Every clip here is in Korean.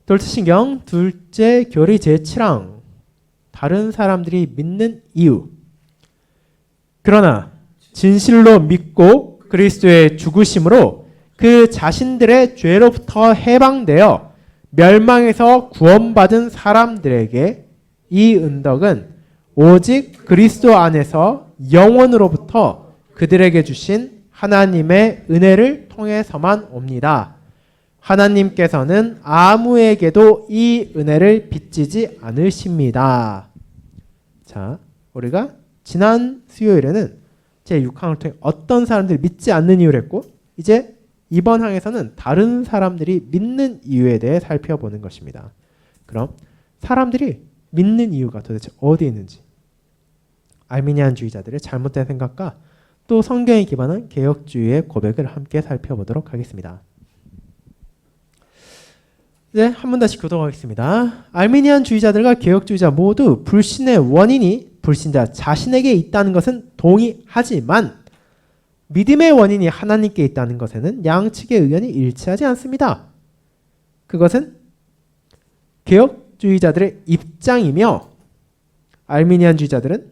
돌트신경 둘째 교리 제7항 다른 사람들이 믿는 이유. 그러나 진실로 믿고 그리스도의 죽으심으로 그 자신들의 죄로부터 해방되어 멸망에서 구원받은 사람들에게 이 은덕은 오직 그리스도 안에서 영원으로부터 그들에게 주신 하나님의 은혜를 통해서만 옵니다. 하나님께서는 아무에게도 이 은혜를 빚지지 않으십니다. 자, 우리가 지난 수요일에는 제6항을 통해 어떤 사람들이 믿지 않는 이유를 했고, 이제 이번 항에서는 다른 사람들이 믿는 이유에 대해 살펴보는 것입니다. 그럼 사람들이 믿는 이유가 도대체 어디에 있는지, 알미니안주의자들의 잘못된 생각과 또 성경에 기반한 개혁주의의 고백을 함께 살펴보도록 하겠습니다. 네, 한 번 다시 교독하겠습니다. 알미니안주의자들과 개혁주의자 모두 불신의 원인이 불신자 자신에게 있다는 것은 동의하지만 믿음의 원인이 하나님께 있다는 것에는 양측의 의견이 일치하지 않습니다. 그것은 개혁주의자들의 입장이며 알미니안주의자들은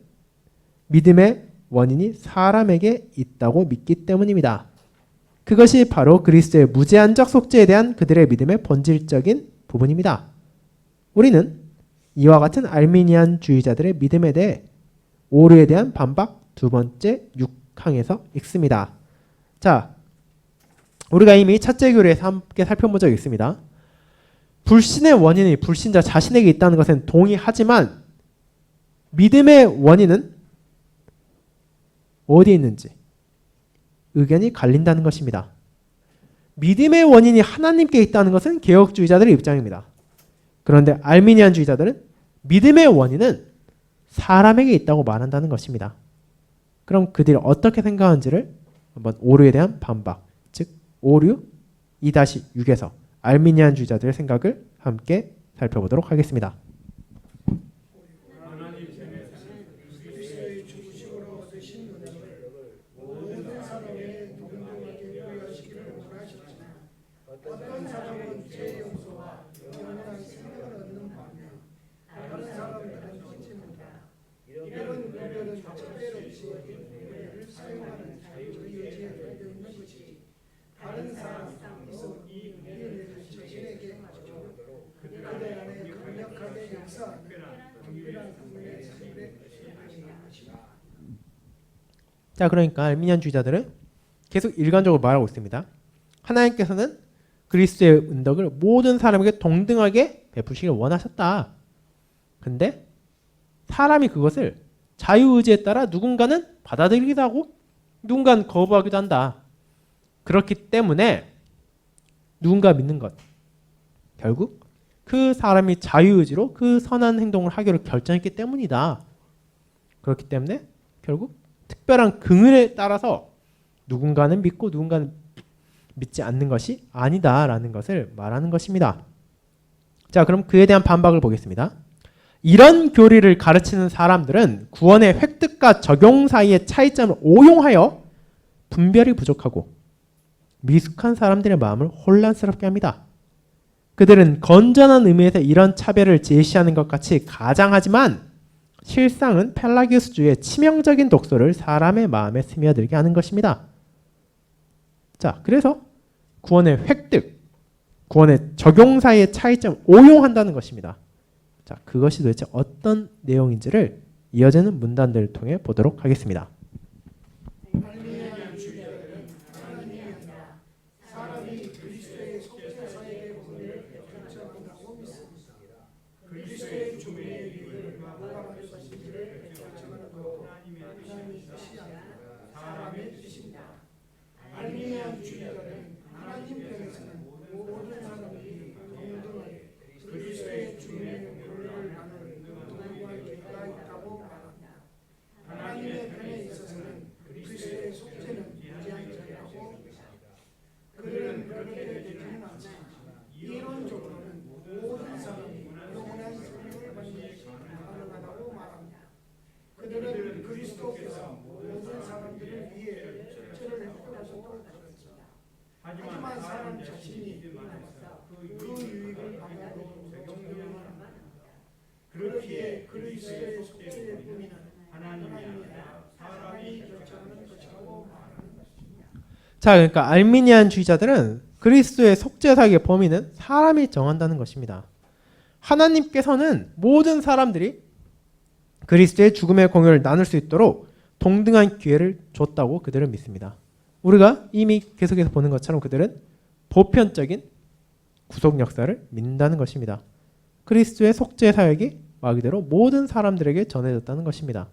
믿음의 원인이 사람에게 있다고 믿기 때문입니다. 그것이 바로 그리스도의 무제한적 속죄에 대한 그들의 믿음의 본질적인 부분입니다. 우리는 이와 같은 알미니안주의자들의 믿음에 대해 오류에 대한 반박 두 번째 6항에서 읽습니다. 자, 우리가 이미 첫째 교리에서 함께 살펴본 적이 있습니다. 불신의 원인이 불신자 자신에게 있다는 것은 동의하지만 믿음의 원인은 어디에 있는지 의견이 갈린다는 것입니다. 믿음의 원인이 하나님께 있다는 것은 개혁주의자들의 입장입니다. 그런데 알미니안주의자들은 믿음의 원인은 사람에게 있다고 말한다는 것입니다. 그럼 그들이 어떻게 생각하는지를 한번 오류에 대한 반박, 즉 오류 2-6에서 알미니안주의자들의 생각을 함께 살펴보도록 하겠습니다. 자, 그러니까 알미니안주의자들은 계속 일관적으로 말하고 있습니다. 하나님께서는 그리스도의 은덕을 모든 사람에게 동등하게 베푸시길 원하셨다. 근데 사람이 그것을 자유의지에 따라 누군가는 받아들이기도 하고 누군가는 거부하기도 한다. 그렇기 때문에 누군가 믿는 것, 결국 그 사람이 자유의지로 그 선한 행동을 하기로 결정했기 때문이다. 그렇기 때문에 결국 특별한 긍휼에 따라서 누군가는 믿고 누군가는 믿지 않는 것이 아니다라는 것을 말하는 것입니다. 자, 그럼 그에 대한 반박을 보겠습니다. 이런 교리를 가르치는 사람들은 구원의 획득과 적용 사이의 차이점을 오용하여 분별이 부족하고 미숙한 사람들의 마음을 혼란스럽게 합니다. 그들은 건전한 의미에서 이런 차별을 제시하는 것 같이 가장하지만 실상은 펠라기우스주의의 치명적인 독소를 사람의 마음에 스며들게 하는 것입니다. 자, 그래서 구원의 획득, 구원의 적용 사이의 차이점을 오용한다는 것입니다. 자, 그것이 도대체 어떤 내용인지를 이어지는 문단들을 통해 보도록 하겠습니다. 하지만 사람 자신이 자, 그러니까 알미니안주의자들은 그리스도의 속죄사역의 범위는 사람이 정한다는 것입니다. 하나님께서는 모든 사람들이 그리스도의 죽음의 공효를 나눌 수 있도록 동등한 기회를 줬다고 그들은 믿습니다. 우리가 이미 계속해서 보는 것처럼 그들은 보편적인 구속 역사를 믿는다는 것입니다. 그리스도의 속죄 사역이 말 그대로 모든 사람들에게 전해졌다는 것입니다.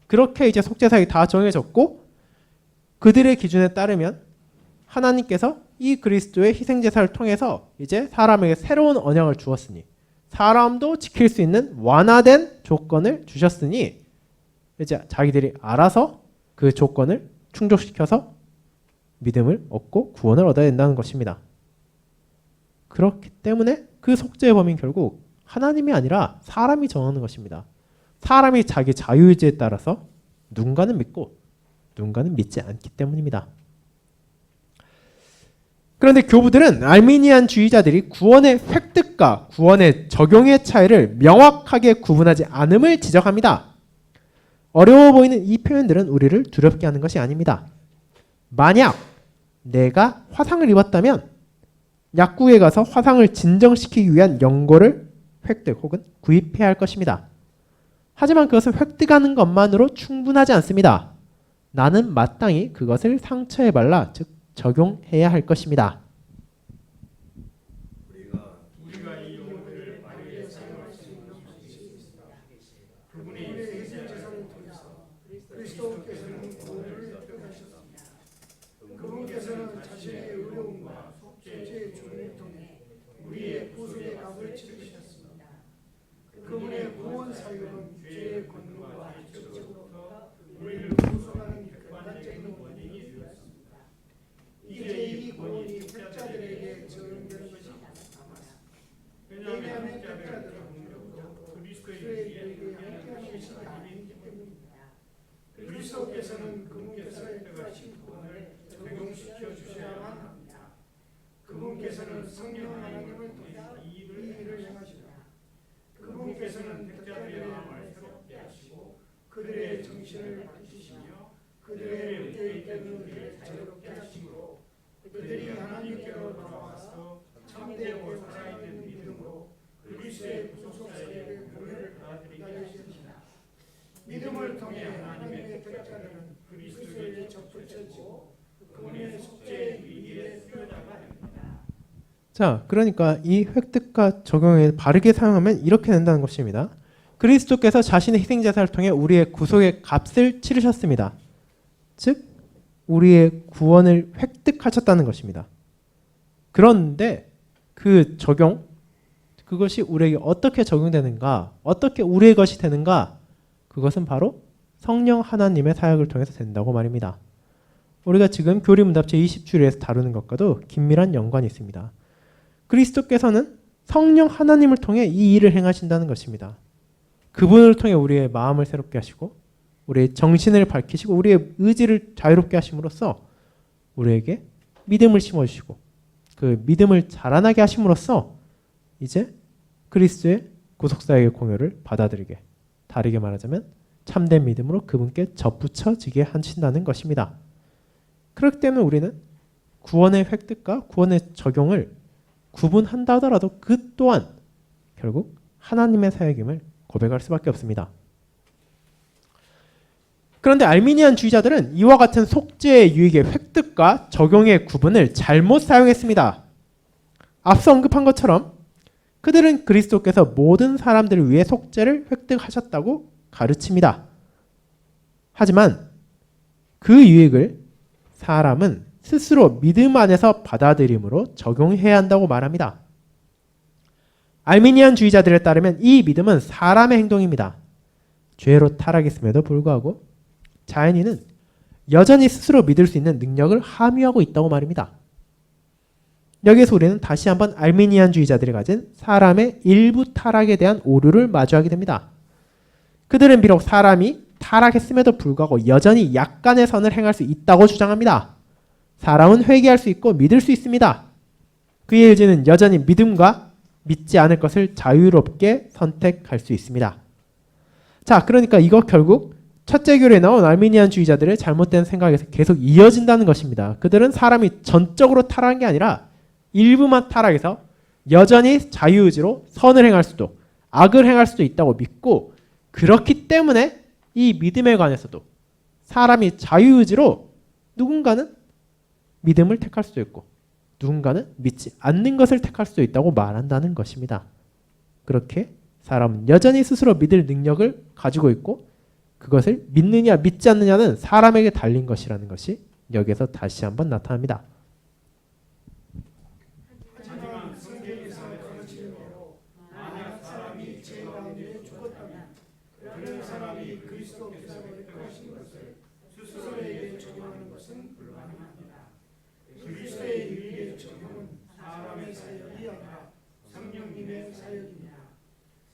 그렇게 이제 속죄 사역이 다 정해졌고 그들의 기준에 따르면 하나님께서 이 그리스도의 희생 제사를 통해서 이제 사람에게 새로운 언약을 주었으니 사람도 지킬 수 있는 완화된 조건을 주셨으니 이제 자기들이 알아서 그 조건을 충족시켜서 믿음을 얻고 구원을 얻어야 된다는 것입니다. 그렇기 때문에 그 속죄의 범위는 결국 하나님이 아니라 사람이 정하는 것입니다. 사람이 자기 자유의지에 따라서 누군가는 믿고 누군가는 믿지 않기 때문입니다. 그런데 교부들은 알미니안주의자들이 구원의 획득과 구원의 적용의 차이를 명확하게 구분하지 않음을 지적합니다. 어려워 보이는 이 표현들은 우리를 두렵게 하는 것이 아닙니다. 만약 내가 화상을 입었다면 약국에 가서 화상을 진정시키기 위한 연고를 획득 혹은 구입해야 할 것입니다. 하지만 그것을 획득하는 것만으로 충분하지 않습니다. 나는 마땅히 그것을 상처에 발라 즉 적용해야 할 것입니다. 우리가 이 용어를 말에 사용할 수 있는 방식이 있습니다. 그분의 희생 제사를 통해서 그리스도께서는 구원을 획득하셨습니다. 그분께서는 자신의 의로움과 속죄의 죽음을 통해 우리의 구속의 값을 치르셨습니다. 그분의 구원 사역은 죄의 권능과 죄로부터 우리를 구속하는 객관적인 원인이 되었습니다. 이제 이 구원이 택자들에게 적용되는 것이 남았습니다. 왜냐하면 택자들은 그리스도의 일에 함께하는 것이 아니기 때문입니다. 그리스도께서는 그분께서 획득하신 구원을 적용시켜 주셔야만 합니다. 그분께서는 성령 하나님을 통해 이 일을 행하시라. 그분께서는 택자들의 마음을 새롭게 하시고 그들의 정신을 바꾸시며 그들의 묻혀있던 눈을 자유롭게 하시고 그들이 하나님께로 돌아와서 참되고 살아있는 믿음으로 그리스도의 구속사역의 공로를 받아들이게 하십니다. 믿음을 통해 하나님의 택자들은 그리스도에게 접붙여지고 그분의 속죄의 위기에 수여자가 됩니다. 자, 그러니까 이 획득과 적용을 바르게 사용하면 이렇게 된다는 것입니다. 그리스도께서 자신의 희생제사를 통해 우리의 구속의 값을 치르셨습니다. 즉 우리의 구원을 획득하셨다는 것입니다. 그런데 그 적용, 그것이 우리에게 어떻게 적용되는가, 어떻게 우리의 것이 되는가, 그것은 바로 성령 하나님의 사역을 통해서 된다고 말입니다. 우리가 지금 교리문답 제20주일에서 다루는 것과도 긴밀한 연관이 있습니다. 그리스도께서는 성령 하나님을 통해 이 일을 행하신다는 것입니다. 그분을 통해 우리의 마음을 새롭게 하시고 우리의 정신을 밝히시고 우리의 의지를 자유롭게 하심으로써 우리에게 믿음을 심어주시고 그 믿음을 자라나게 하심으로써 이제 그리스도의 구속사역의 공효를 받아들이게, 다르게 말하자면 참된 믿음으로 그분께 접붙여지게 하신다는 것입니다. 그렇기 때문에 우리는 구원의 획득과 구원의 적용을 구분한다 하더라도 그 또한 결국 하나님의 사역임을 고백할 수밖에 없습니다. 그런데 알미니안주의자들은 이와 같은 속죄의 유익의 획득과 적용의 구분을 잘못 사용했습니다. 앞서 언급한 것처럼 그들은 그리스도께서 모든 사람들을 위해 속죄를 획득하셨다고 가르칩니다. 하지만 그 유익을 사람은 스스로 믿음 안에서 받아들임으로 적용해야 한다고 말합니다. 알미니안주의자들에 따르면 이 믿음은 사람의 행동입니다. 죄로 타락했음에도 불구하고 자연인은 여전히 스스로 믿을 수 있는 능력을 함유하고 있다고 말입니다. 여기에서 우리는 다시 한번 알미니안주의자들이 가진 사람의 일부 타락에 대한 오류를 마주하게 됩니다. 그들은 비록 사람이 타락했음에도 불구하고 여전히 약간의 선을 행할 수 있다고 주장합니다. 사람은 회개할 수 있고 믿을 수 있습니다. 그의 의지는 여전히 믿음과 믿지 않을 것을 자유롭게 선택할 수 있습니다. 자, 그러니까 이거 결국 첫째 교리에 나온 알미니안주의자들의 잘못된 생각에서 계속 이어진다는 것입니다. 그들은 사람이 전적으로 타락한 게 아니라 일부만 타락해서 여전히 자유의지로 선을 행할 수도 악을 행할 수도 있다고 믿고, 그렇기 때문에 이 믿음에 관해서도 사람이 자유의지로 누군가는 믿음을 택할 수도 있고 누군가는 믿지 않는 것을 택할 수도 있다고 말한다는 것입니다. 그렇게 사람은 여전히 스스로 믿을 능력을 가지고 있고, 그것을 믿느냐 믿지 않느냐는 사람에게 달린 것이라는 것이 여기에서 다시 한번 나타납니다. 하지만 성경에서 가르치는 대로 만약 사람이 죄 가운데 죽었다면 그런 사람이 그리스도께서 택하신 것을 스스로에게 적용하는 것은 불가능합니다. 그리스도의 의의 적용은 사람의 사역이 아니라 성령님의 사역입니다.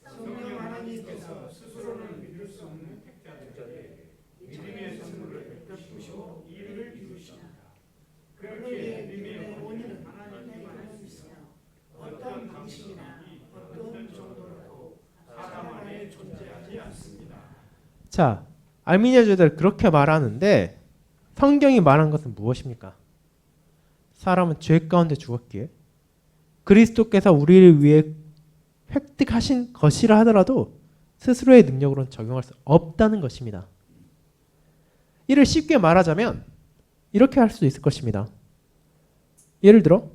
성령 하나님께서 스스로는 믿을 수 없는 택자들에게 믿음의 선물을 베푸시고 이를 이루십니다. 그렇게 믿음의 원인은 하나님께만 있으며 어떤 방식이나 어떤 정도라도 사람 안에 존재하지 않습니다. 자, 알미니아주의자들 그렇게 말하는데 성경이 말한 것은 무엇입니까? 사람은 죄 가운데 죽었기에 그리스도께서 우리를 위해 획득하신 것이라 하더라도 스스로의 능력으로는 적용할 수 없다는 것입니다. 이를 쉽게 말하자면 이렇게 할 수 있을 것입니다. 예를 들어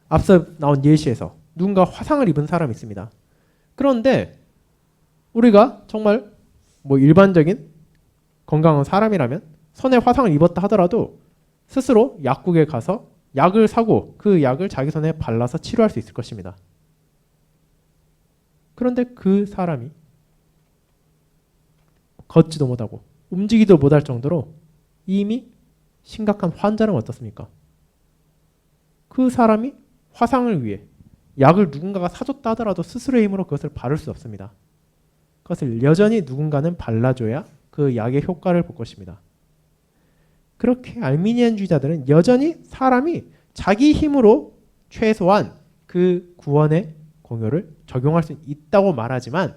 앞서 나온 예시에서 누군가 화상을 입은 사람이 있습니다. 그런데 우리가 정말 일반적인 건강한 사람이라면 손에 화상을 입었다 하더라도 스스로 약국에 가서 약을 사고 그 약을 자기 손에 발라서 치료할 수 있을 것입니다. 그런데 그 사람이 걷지도 못하고 움직이도 못할 정도로 이미 심각한 환자는 어떻습니까? 그 사람이 화상을 위해 약을 누군가가 사줬다 하더라도 스스로의 힘으로 그것을 바를 수 없습니다. 그것을 여전히 누군가는 발라줘야 그 약의 효과를 볼 것입니다. 그렇게 알미니안주의자들은 여전히 사람이 자기 힘으로 최소한 그 구원의 공효를 적용할 수 있다고 말하지만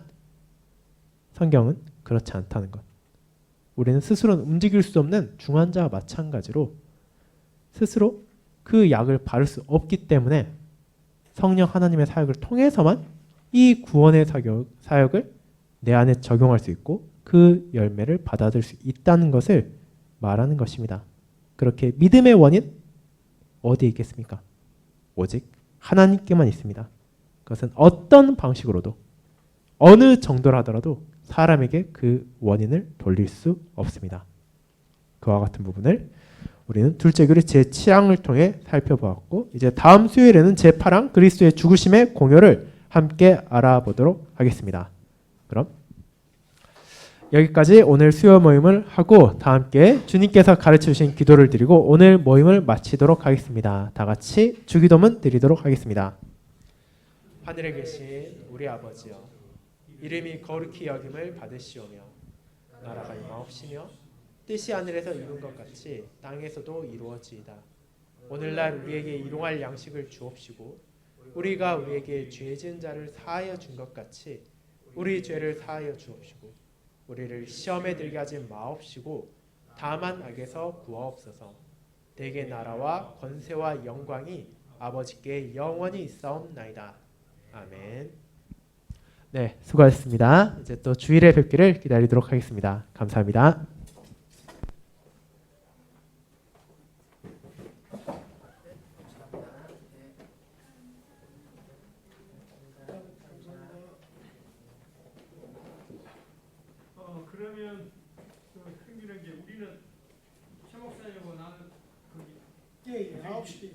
성경은 그렇지 않다는 것. 우리는 스스로는 움직일 수 없는 중환자와 마찬가지로 스스로 그 약을 바를 수 없기 때문에 성령 하나님의 사역을 통해서만 이 구원의 사역을 내 안에 적용할 수 있고 그 열매를 받아들일 수 있다는 것을 말하는 것입니다. 그렇게 믿음의 원인 어디에 있겠습니까? 오직 하나님께만 있습니다. 그것은 어떤 방식으로도 어느 정도로 하더라도 사람에게 그 원인을 돌릴 수 없습니다. 그와 같은 부분을 우리는 둘째 교리 제7항을 통해 살펴보았고, 이제 다음 수요일에는 제8항 그리스도의 죽으심의 공효를 함께 알아보도록 하겠습니다. 그럼 여기까지 오늘 수요 모임을 하고 다 함께 주님께서 가르쳐 주신 기도를 드리고 오늘 모임을 마치도록 하겠습니다. 다 같이 주기도문 드리도록 하겠습니다. 하늘에 계신 우리 아버지여, 이름이 거룩히 여김을 받으시오며 나라가 임하옵시며 뜻이 하늘에서 이룬 것 같이 땅에서도 이루어지이다. 오늘날 우리에게 일용할 양식을 주옵시고 우리가 우리에게 죄 지은 자를 사하여 준 것 같이 우리 죄를 사하여 주옵시고 우리를 시험에 들게 하지 마옵시고 다만 악에서 구하옵소서. 대개 나라와 권세와 영광이 아버지께 영원히 있사옵나이다. 아멘. 네, 수고하셨습니다. 이제 또 주일에 뵙기를 기다리도록 하겠습니다. 감사합니다. 그러면 흥미로운 게 우리는 최 목사님하고 나는 거기 9시